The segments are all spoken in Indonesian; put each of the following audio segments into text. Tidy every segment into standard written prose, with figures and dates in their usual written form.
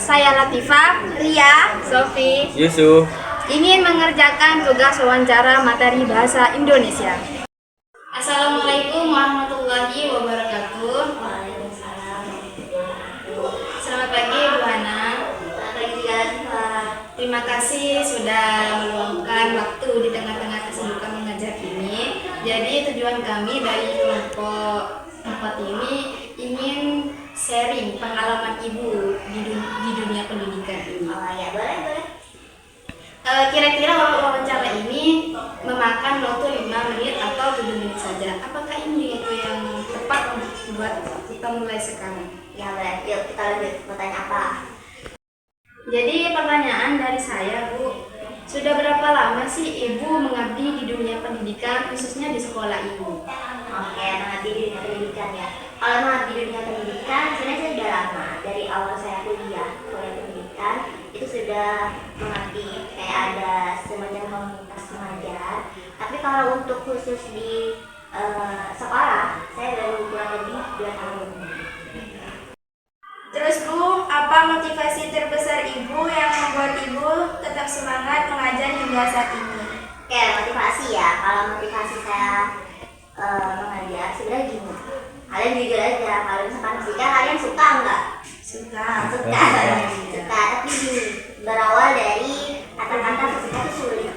Saya Latifah, Ria, Sofi, Yusuf ingin mengerjakan tugas wawancara materi bahasa Indonesia. Assalamualaikum warahmatullahi wabarakatuh. Selamat pagi Bu Hana. selamat pagi Latifah. Terima kasih sudah meluangkan waktu di tengah-tengah kesibukan mengajar ini. Jadi tujuan kami dari kelompok 4 ini ingin sharing pengalaman Ibu di dunia pendidikan ini. Oh ya, boleh. Kira-kira wawancara ini memakan waktu 5 menit atau 7 menit saja. Apakah ini waktu yang tepat buat kita mulai sekarang? Ya boleh, yuk kita lanjut. Mau tanya apa? Jadi pertanyaan dari saya, Bu, sudah berapa lama sih Ibu mengabdi di dunia pendidikan, khususnya di sekolah Ibu? Oke, mengabdi di dunia pendidikan ya. Kalau mengabdi di dunia pendidikan, sebenarnya saya sudah lama. Dari awal saya kuliah pendidikan, itu sudah mengabdi, kayak ada semacam komunitas mengajar. Tapi kalau untuk khusus di sekolah, saya baru kurang lebih 2 tahun. Terus Bu, apa motivasi terbesar Ibu yang membuat Ibu tetap semangat mengajar hingga saat ini? Oke, motivasi ya. Kalau motivasi saya mengajar, sebenarnya gini. Kalian jujur aja, kalau misalkan fisika kalian suka nggak? Suka. Suka, tapi gini, berawal dari kata-kata fisika itu sulit.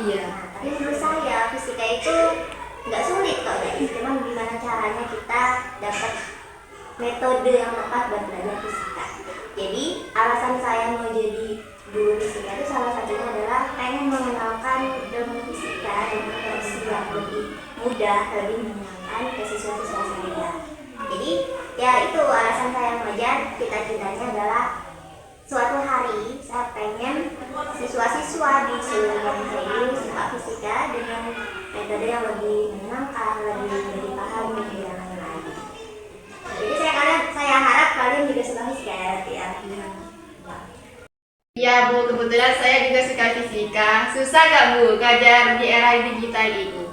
Iya. Nah, tapi menurut saya fisika itu nggak sulit kok, guys. Cuma gimana caranya kita dapat metode yang tepat buat belajar fisika. Jadi alasan saya mau jadi guru fisika itu salah satunya adalah pengen mengenalkan ilmu fisika dengan versi yang lebih mudah, lebih menyenangkan ke siswa-siswa saya. Jadi ya itu alasan saya mengajar. Cita-citanya adalah suatu hari saya pengen siswa-siswa di seluruh Indonesia ini suka fisika dengan metode yang lebih menyenangkan, lebih dipahami dan lain-lain. Jadi saya harap kalian juga suka fisika ya. Ya Bu, kebetulan saya juga suka fisika. Susah gak Bu ngajar di era digital ini?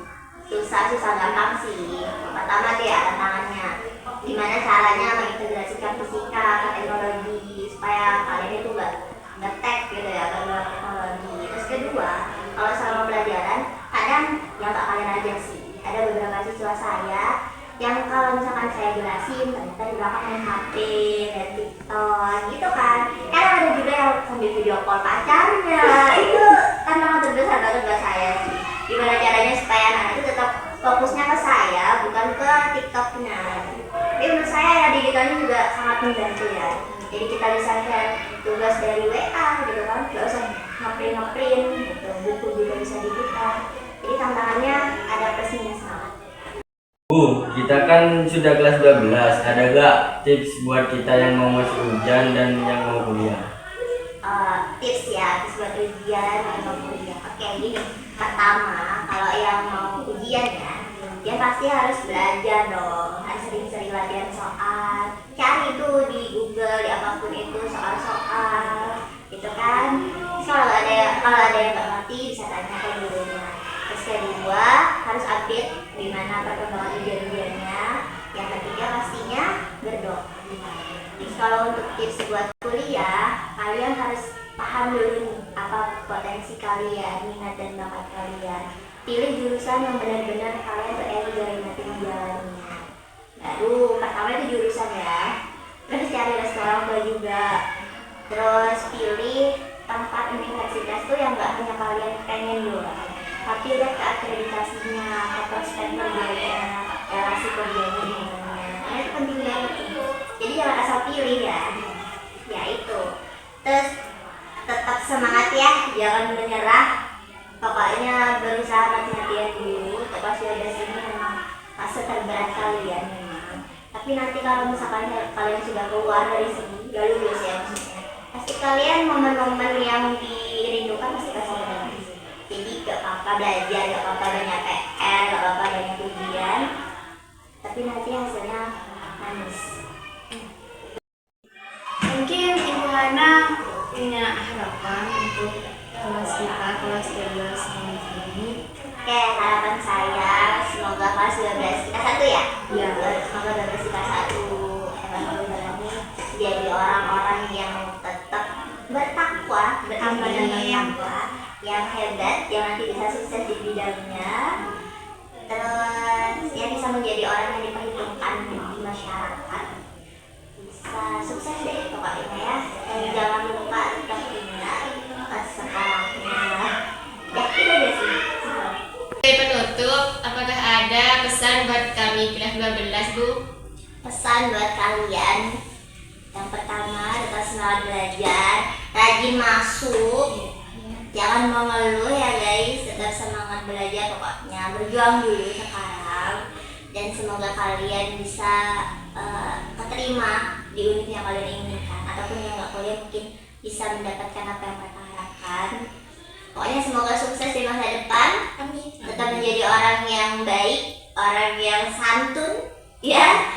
Susah gampang sih. Pertama deh ya tantangannya. Gimana caranya mengintegrasikan fisika ke teknologi supaya kalian itu nggak ngetek gitu ya ke teknologi. Terus kedua, kalau selama pelajaran kadang yang tak kalian ajar sih. Ada beberapa siswa saya yang kalau misalkan saya jelasin ternyata di belakang main HP, main TikTok gitu kan. Kadang ada juga yang sambil video call pacarnya. Itu tantangan terbesar buat saya sih. Gimana caranya supaya anak itu tetap fokusnya ke saya, bukan ke TikToknya. Tapi menurut saya ya digitalnya juga sangat membantu ya. Jadi kita bisa share tugas dari WA gitu kan, gak usah ngeprint gitu. Buku juga bisa dibuka. Jadi tantangannya ada plus minusnya. Bu, kita kan sudah kelas 12. Ada gak tips buat kita yang mau masuk ujian dan yang mau kuliah? Tips buat ujian atau kuliah. Oke, gini. Pertama, kalau yang mau ujian ya, dia pasti harus belajar dong. Harus sering-sering latihan soal. Cari itu di Google, di apapun itu soal-soal, gitu kan. Kalau ada yang nggak ngerti bisa tanya ke gurunya. Terus kedua, harus update di mana perkembangan ujian-ujiannya. Yang ketiga pastinya berdoa. Terus kalau untuk tips buat kuliah, kalian harus paham dulu nih apa potensi kalian, minat dan bakat kalian. Pilih jurusan yang benar-benar kalian berenjoy nanti menjalaninya. Baru pertama itu jurusan ya. Terus cari restoran juga. Terus pilih tempat universitas tuh yang nggak hanya kalian pengen doang, tapi lihat ke akreditasinya, ke prospek kerjanya, relasi kerjanya gimana. Karena itu penting banget. Jadi jangan asal pilih ya. Ya itu. Terus tetap semangat ya, jangan menyerah. Pokoknya berusaha mati-matian dulu. Pasti ada sini memang fase terberat kalian memang. Tapi nanti kalau misalkan kalian sudah keluar dari sini, gak lulus ya maksudnya, pasti kalian momen-momen yang dirindukan pasti ada. Jadi gak apa-apa belajar, gak apa-apa banyak PR, gak apa-apa banyak ujian, tapi nanti hasilnya manis. Mungkin Ibu Hana punya harapan untuk kelas kita, kelas 12 tahun ini. Oke, harapan saya semoga kelas 12 kita satu ya. Iya. Semoga 12 kita satu ini jadi orang-orang yang tetap penambah yang hebat, yang nanti bisa sukses di bidangnya, terus yang bisa menjadi orang yang diperhitungkan di masyarakat, bisa sukses deh pokoknya ya. Dan jangan lupa tetap ingat sekolahnya. Ya itu aja sih. Sebagai penutup, apakah ada pesan buat kami kelas 12, Bu? Pesan buat kalian, yang pertama tetap semangat belajar, rajin masuk, jangan mengeluh ya guys, tetap semangat belajar pokoknya, berjuang dulu sekarang, dan semoga kalian bisa keterima di unit yang kalian inginkan, ataupun yang nggak kuliah mungkin bisa mendapatkan apa yang mereka harapkan. Pokoknya semoga sukses di masa depan, tetap menjadi orang yang baik, orang yang santun, ya,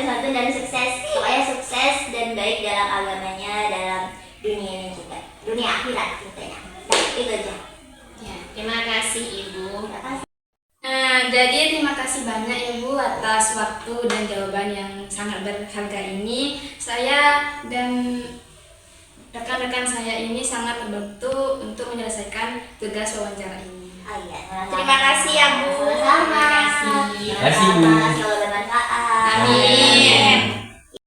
santun dan sukses. Pokoknya sukses dan baik dalam agamanya, dalam dunia ini juga, dunia akhirat tentunya. Itu aja. Ya, terima kasih Ibu. Terima kasih. Jadi terima kasih banyak Ibu atas waktu dan jawaban yang sangat berharga ini. Saya dan rekan-rekan saya ini sangat terbantu untuk menyelesaikan tugas wawancara ini. Oh iya, Terima kasih ya Bu. Sama-sama. Terima kasih. Terima kasih, Bu. Semoga bermanfaat. Amin.